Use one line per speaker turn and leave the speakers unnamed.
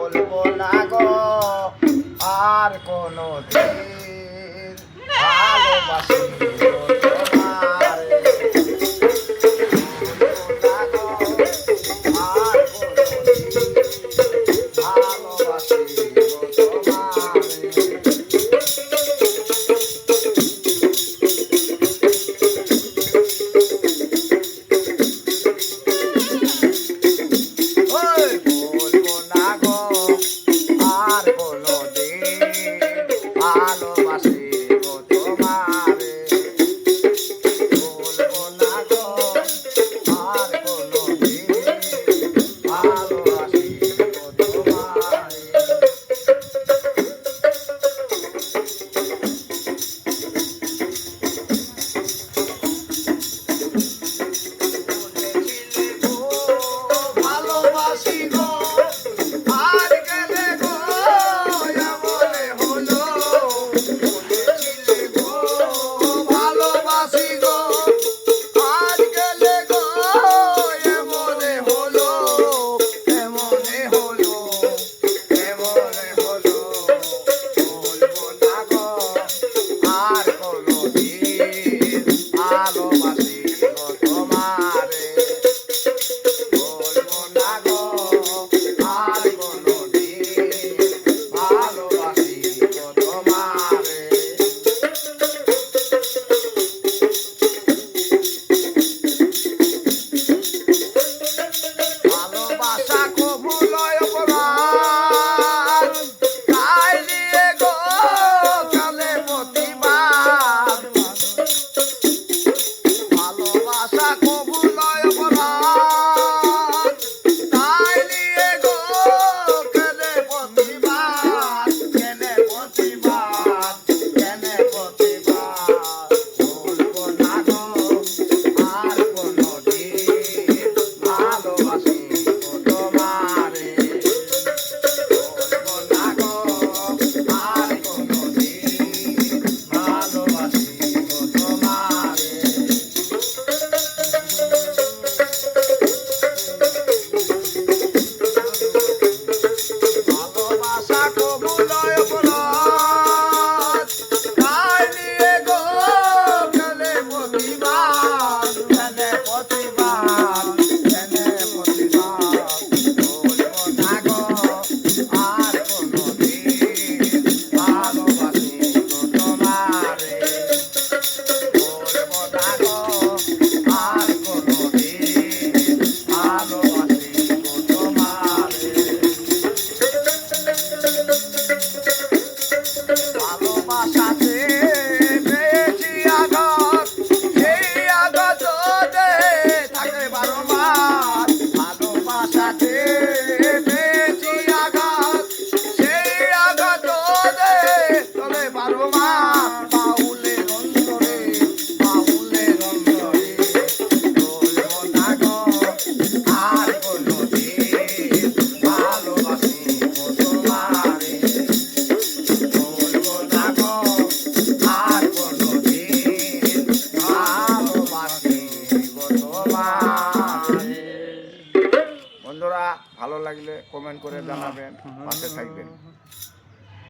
বলবো না গো আর কোনো দিন ভালোবাসি গো তোমারে। বলবো না গো আর কোনো দিন ভালোবাসি গো তোমারে। বলবো না গো আর কোনো দিন ভালোবাসি গো তোমারে। বলবো না গো আর কোনো দিন ভালোবাসি গো তোমারে। ভালোবাসি গো আর গেলে গো এমনে হলো। বলেছিলে গো ভালোবাসি গো আর গেলে গো এমনে হলো। এমনে হলো, এমনে হলো। বলবো না গো আর কোনো দিন ভালোবাসি গো তোমারে। বলবো না গো আর কোনো দিন ভালোবাসি গো তোমারে। ভালোবাসা কবু লয় অপরাধ, তাই নিয়ে গো চলে প্রতিবাদ। ভালোবাসা কবু লয় অপরাধ, তাই নিয়ে গো কেনে প্রতিবাদ, কেনে প্রতিবাদ, কেনে প্রতিবাদ। বলবো না গো আর কোনো দিন ভালোবাসি গো তোমারে। বলবো না গো আর কোনো দিন ভালোবাসি গো তোমারে। ভালোবাসা কবু লয় অপরাধ, তাই নিয়ে গো কেনে প্রতিবাদ, কেনে প্রতিবাদ, কেনে প্রতিবাদ। বলবো না গো আর কোনো দিন ভালোবাসি গো তোমারে। বলবো না গো আর কোনো দিন ভালোবাসি গো তোমারে। ভালোবাসাতে পেয়েছি আঘাত, সেই আঘাত থাকে বারবার। ভালোবাসাতে পেয়েছি আঘাত, সেই আঘাত চলে বারবার। বাউলের অন্তরে, বাউলের অন্তরে। বলবো না গো আর কোনো দিন ভালোবাসি গো তোমারে। বলবো না গো আর কোনো দিন ভালোবাসি গো তোমারে। বন্ধুরা, ভালো লাগলে কমেন্ট করে জানাবেন, পাশে থাকবেন।